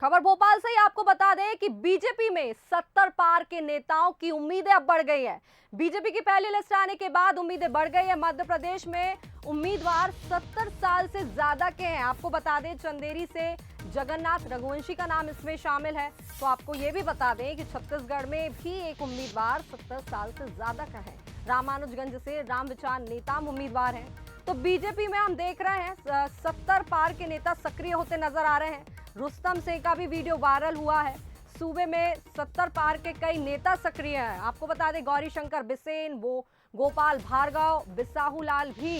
खबर भोपाल से ही आपको बता दें कि बीजेपी में 70 पार के नेताओं की उम्मीदें अब बढ़ गई हैं। बीजेपी की पहली लिस्ट आने के बाद उम्मीदें बढ़ गई है। मध्य प्रदेश में उम्मीदवार 70 साल से ज्यादा के हैं। आपको बता दें चंदेरी से जगन्नाथ रघुवंशी का नाम इसमें शामिल है। तो आपको ये भी बता दें कि छत्तीसगढ़ में भी एक उम्मीदवार 70 साल से ज्यादा का है। रामानुजगंज से रामविचार नेताम उम्मीदवार हैं। तो बीजेपी में हम देख रहे हैं 70 पार के नेता सक्रिय होते नजर आ रहे हैं। रुस्तम सिंह का भी वीडियो वायरल हुआ है। सूबे में 70 पार के कई नेता सक्रिय हैं। आपको बता दें गौरी शंकर बिसेन, वो गोपाल भार्गव, बिसाहू लाल भी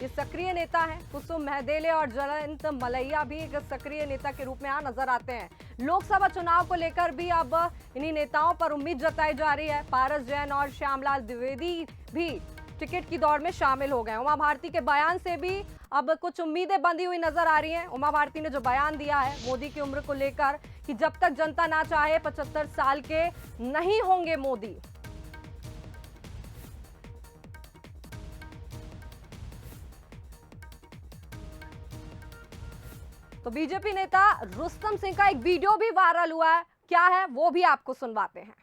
ये सक्रिय नेता हैं। कुसुम महदेले और जयंत मलैया भी एक सक्रिय नेता के रूप में यहाँ नजर आते हैं। लोकसभा चुनाव को लेकर भी अब इन्हीं नेताओं पर उम्मीद जताई जा रही है। पारस जैन और श्यामलाल द्विवेदी भी टिकट की दौड़ में शामिल हो गए। उमा भारती के बयान से भी अब कुछ उम्मीदें बंधी हुई नजर आ रही हैं। उमा भारती ने जो बयान दिया है मोदी की उम्र को लेकर कि जब तक जनता ना चाहे 75 साल के नहीं होंगे मोदी। तो बीजेपी नेता रुस्तम सिंह का एक वीडियो भी वायरल हुआ है। क्या है वो भी आपको सुनवाते हैं।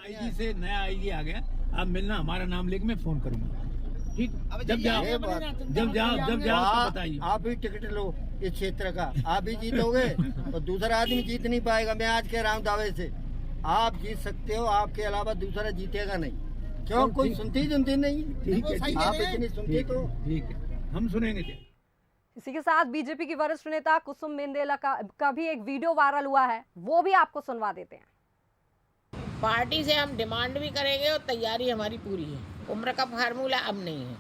आईजी से नया आईजी आ गया, आप मिलना, हमारा नाम लेके मैं फोन करूंगा। ठीक, जब जाओ तो बताइए। आप ही टिकट लो इस क्षेत्र का, आप ही जीतोगे और दूसरा आदमी जीत नहीं पाएगा। मैं आज कह रहा हूँ दावे से, आप जीत सकते हो, आपके अलावा दूसरा जीतेगा नहीं। क्यों, कोई सुनती नहीं। ठीक है, आप इतनी सुनती तो ठीक है, हम सुनेंगे। इसी के साथ बीजेपी की वरिष्ठ नेता कुसुम मेंदेला का भी एक वीडियो वायरल हुआ है, वो भी आपको सुनवा देते हैं। पार्टी से हम डिमांड भी करेंगे और तैयारी हमारी पूरी है। उम्र का फार्मूला अब नहीं है।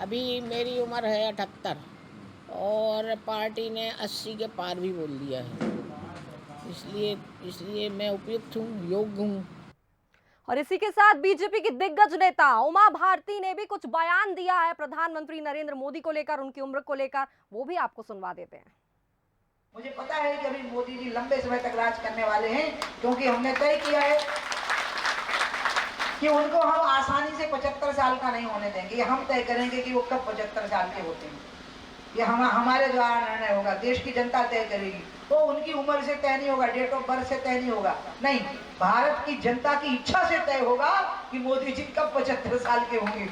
अभी मेरी उम्र है 78 और पार्टी ने 80 के पार भी बोल दिया है। इसलिए मैं उपयुक्त हूँ, योग्य हूँ। और इसी के साथ बीजेपी की दिग्गज नेता उमा भारती ने भी कुछ बयान दिया है प्रधानमंत्री नरेंद्र मोदी को लेकर, उनकी उम्र को लेकर, वो भी आपको सुनवा देते हैं। मुझे पता है कि अभी मोदी जी लंबे समय तक राज करने वाले हैं, क्योंकि हमने तय किया है कि उनको हम आसानी से 75 साल का नहीं होने देंगे। हम तय करेंगे कि वो कब 75 साल के होते हैं। ये हमारे द्वारा निर्णय होगा, देश की जनता तय करेगी। वो उनकी उम्र से तय नहीं होगा, डेट ऑफ बर्थ से तय नहीं होगा, नहीं, भारत की जनता की इच्छा से तय होगा कि मोदी जी कब 75 साल के होंगे।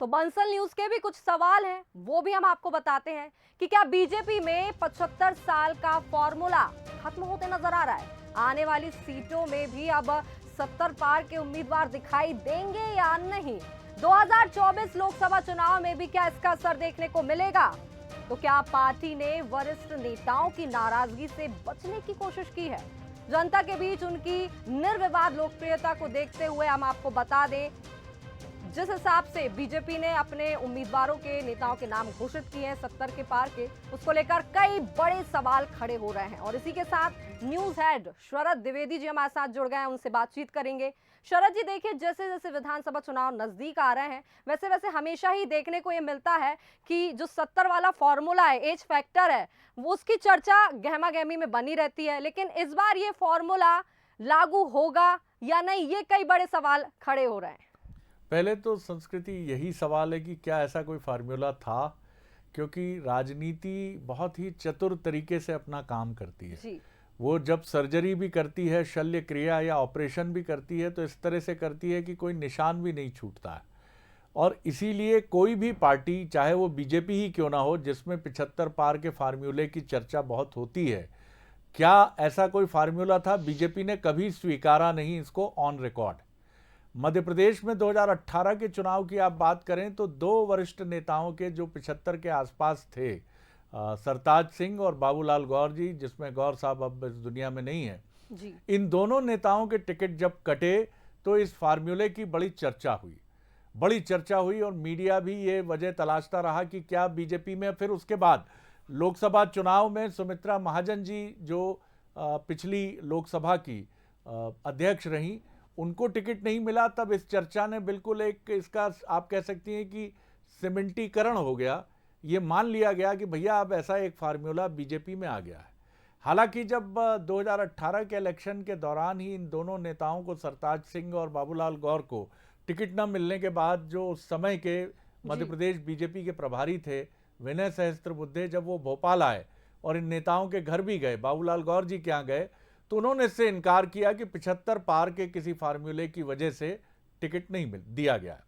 तो बंसल न्यूज के भी कुछ सवाल हैं, वो भी हम आपको बताते हैं कि क्या बीजेपी में 75 साल का फॉर्मूला खत्म होते नजर आ रहा है। आने वाली सीटों में भी अब 70 पार के उम्मीदवार दिखाई देंगे या नहीं। 2024 लोकसभा चुनाव में भी क्या इसका असर देखने को मिलेगा। तो क्या पार्टी ने वरिष्ठ नेताओं की नाराजगी से बचने की कोशिश की है। जनता के बीच उनकी निर्विवाद लोकप्रियता को देखते हुए हम आपको बता दें जिस हिसाब से बीजेपी ने अपने उम्मीदवारों के नेताओं के नाम घोषित किए हैं 70 के पार के, उसको लेकर कई बड़े सवाल खड़े हो रहे हैं। और इसी के साथ न्यूज हेड शरद द्विवेदी जी हमारे साथ जुड़ गए हैं, उनसे बातचीत करेंगे। शरद जी, देखिए जैसे जैसे विधानसभा चुनाव नजदीक आ रहे हैं वैसे वैसे हमेशा ही देखने को ये मिलता है कि जो 70 वाला फॉर्मूला है, एज फैक्टर है, वो उसकी चर्चा गहमा गहमी में बनी रहती है। लेकिन इस बार ये फॉर्मूला लागू होगा या नहीं, ये कई बड़े सवाल खड़े हो रहे हैं। पहले तो संस्कृति यही सवाल है कि क्या ऐसा कोई फार्मूला था, क्योंकि राजनीति बहुत ही चतुर तरीके से अपना काम करती है जी। वो जब सर्जरी भी करती है, शल्य क्रिया या ऑपरेशन भी करती है, तो इस तरह से करती है कि कोई निशान भी नहीं छूटता है। और इसीलिए कोई भी पार्टी, चाहे वो बीजेपी ही क्यों ना हो, जिसमें 75 पार के फार्मूले की चर्चा बहुत होती है, क्या ऐसा कोई फार्मूला था? बीजेपी ने कभी स्वीकारा नहीं इसको ऑन रिकॉर्ड। मध्य प्रदेश में 2018 के चुनाव की आप बात करें तो दो वरिष्ठ नेताओं के जो 75 के आसपास थे, सरताज सिंह और बाबूलाल गौर जी, जिसमें गौर साहब अब इस दुनिया में नहीं है जी। इन दोनों नेताओं के टिकट जब कटे तो इस फार्मूले की बड़ी चर्चा हुई और मीडिया भी ये वजह तलाशता रहा कि क्या बीजेपी में फिर उसके बाद लोकसभा चुनाव में सुमित्रा महाजन जी जो पिछली लोकसभा की अध्यक्ष रहीं, उनको टिकट नहीं मिला। तब इस चर्चा ने बिल्कुल एक, इसका आप कह सकती हैं कि सीमेंटीकरण हो गया। ये मान लिया गया कि भैया अब ऐसा एक फार्मूला बीजेपी में आ गया है। हालांकि जब 2018 के इलेक्शन के दौरान ही इन दोनों नेताओं को, सरताज सिंह और बाबूलाल गौर को, टिकट न मिलने के बाद जो उस समय के मध्य प्रदेश बीजेपी के प्रभारी थे विनय सहस्त्रबुद्धे जब वो भोपाल आए और इन नेताओं के घर भी गए, बाबूलाल गौर जी के यहाँ गए, तो उन्होंने इससे इनकार किया कि 75 पार के किसी फार्मूले की वजह से टिकट नहीं दिया गया।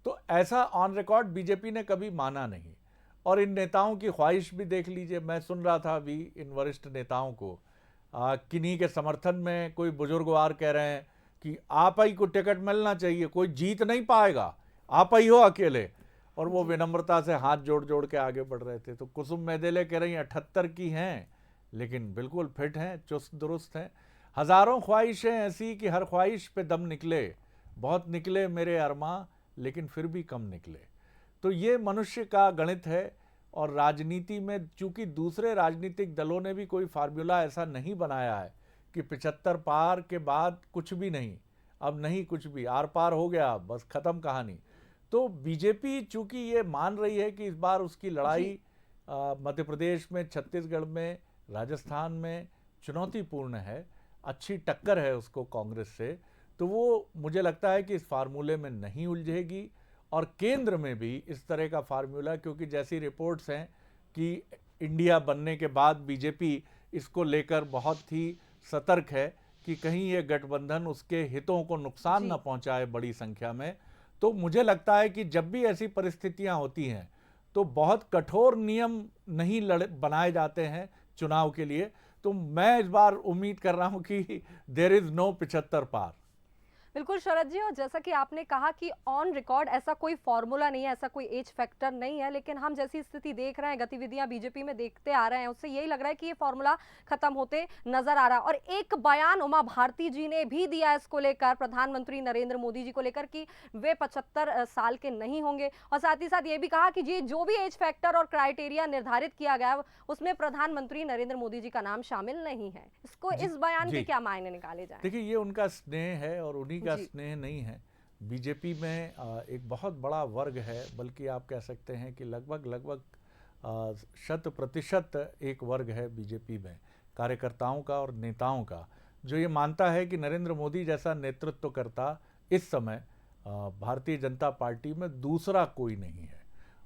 तो ऐसा ऑन रिकॉर्ड बीजेपी ने कभी माना नहीं। और इन नेताओं की ख्वाहिश भी देख लीजिए, मैं सुन रहा था अभी इन वरिष्ठ नेताओं को, किन्हीं के समर्थन में कोई बुजुर्गवार कह रहे हैं कि आप ही को टिकट मिलना चाहिए, कोई जीत नहीं पाएगा, आप ही हो अकेले। और वो विनम्रता से हाथ जोड़ जोड़ के आगे बढ़ रहे थे। तो कुसुम मेदेले कह रही 78 की हैं, लेकिन बिल्कुल फिट हैं, चुस्त दुरुस्त हैं। हज़ारों ख्वाहिशें ऐसी कि हर ख्वाहिश पे दम निकले, बहुत निकले मेरे अरमां, लेकिन फिर भी कम निकले। तो ये मनुष्य का गणित है। और राजनीति में चूंकि दूसरे राजनीतिक दलों ने भी कोई फार्मूला ऐसा नहीं बनाया है कि 75 पार के बाद कुछ भी नहीं, अब नहीं कुछ भी, आर पार हो गया, बस खत्म कहानी। तो बीजेपी चूंकि ये मान रही है कि इस बार उसकी लड़ाई मध्य प्रदेश में, छत्तीसगढ़ में, राजस्थान में चुनौतीपूर्ण है, अच्छी टक्कर है उसको कांग्रेस से, तो वो मुझे लगता है कि इस फार्मूले में नहीं उलझेगी। और केंद्र में भी इस तरह का फार्मूला, क्योंकि जैसी रिपोर्ट्स हैं कि इंडिया बनने के बाद बीजेपी इसको लेकर बहुत ही सतर्क है कि कहीं ये गठबंधन उसके हितों को नुकसान न पहुंचाए बड़ी संख्या में। तो मुझे लगता है कि जब भी ऐसी परिस्थितियां होती हैं तो बहुत कठोर नियम नहीं बनाए जाते हैं चुनाव के लिए। तो मैं इस बार उम्मीद कर रहा हूं कि देयर इज नो 75 पार। बिल्कुल शरद जी, और जैसा कि आपने कहा कि ऑन रिकॉर्ड ऐसा कोई फॉर्मूला नहीं है, ऐसा कोई एज फैक्टर नहीं है, लेकिन हम जैसी स्थिति देख रहे हैं, गतिविधियां बीजेपी में देखते आ रहे हैं, उससे यही लग रहा है कि ये फॉर्मूला खत्म होते नजर आ रहा है। और एक बयान उमा भारती जी ने भी दिया इसको लेकर, प्रधानमंत्री नरेंद्र मोदी जी को लेकर, कि वे 75 साल के नहीं होंगे। और साथ ही साथ ये भी कहा कि ये जो भी एज फैक्टर और क्राइटेरिया निर्धारित किया गया उसमें प्रधानमंत्री नरेंद्र मोदी जी का नाम शामिल नहीं है। इसको इस बयान के क्या मायने निकाले जाए? देखिए, ये उनका स्नेह है और उन्हीं का स्नेह नहीं है। बीजेपी में एक बहुत बड़ा वर्ग है, बल्कि आप कह सकते हैं कि लगभग 100% एक वर्ग है बीजेपी में, कार्यकर्ताओं का और नेताओं का, जो ये मानता है कि नरेंद्र मोदी जैसा नेतृत्व करता इस समय भारतीय जनता पार्टी में दूसरा कोई नहीं है।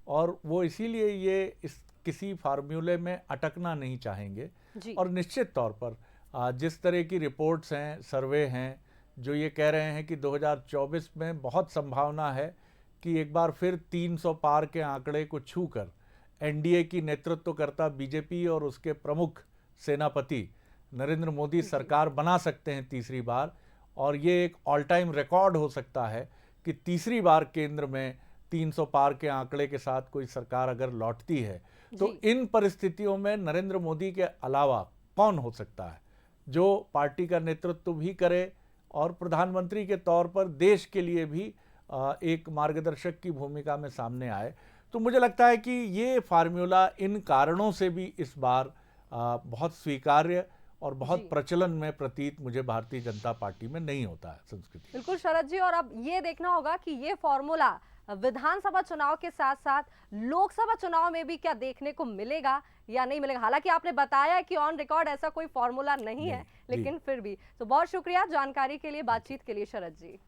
और वो इसीलिए ये इस किसी फार्मूले में अटकना नहीं चाहेंगे। और निश्चित तौर पर जिस तरह की रिपोर्ट्स हैं, सर्वे हैं, जो ये कह रहे हैं कि 2024 में बहुत संभावना है कि एक बार फिर 300 पार के आंकड़े को छूकर एनडीए की नेतृत्व करता बीजेपी और उसके प्रमुख सेनापति नरेंद्र मोदी सरकार बना सकते हैं तीसरी बार। और ये एक ऑल टाइम रिकॉर्ड हो सकता है कि तीसरी बार केंद्र में 300 पार के आंकड़े के साथ कोई सरकार अगर लौटती है, तो इन परिस्थितियों में नरेंद्र मोदी के अलावा कौन हो सकता है जो पार्टी का नेतृत्व भी करे और प्रधानमंत्री के तौर पर देश के लिए भी एक मार्गदर्शक की भूमिका में सामने आए। तो मुझे लगता है कि ये फार्मूला इन कारणों से भी इस बार बहुत स्वीकार्य और बहुत प्रचलन में प्रतीत मुझे भारतीय जनता पार्टी में नहीं होता है संस्कृति। बिल्कुल शरद जी, और अब ये देखना होगा कि ये फॉर्मूला विधानसभा चुनाव के साथ साथ लोकसभा चुनाव में भी क्या देखने को मिलेगा या नहीं मिलेगा। हालांकि आपने बताया कि ऑन रिकॉर्ड ऐसा कोई फॉर्मूला नहीं है, लेकिन फिर भी। तो बहुत शुक्रिया जानकारी के लिए, बातचीत के लिए शरद जी।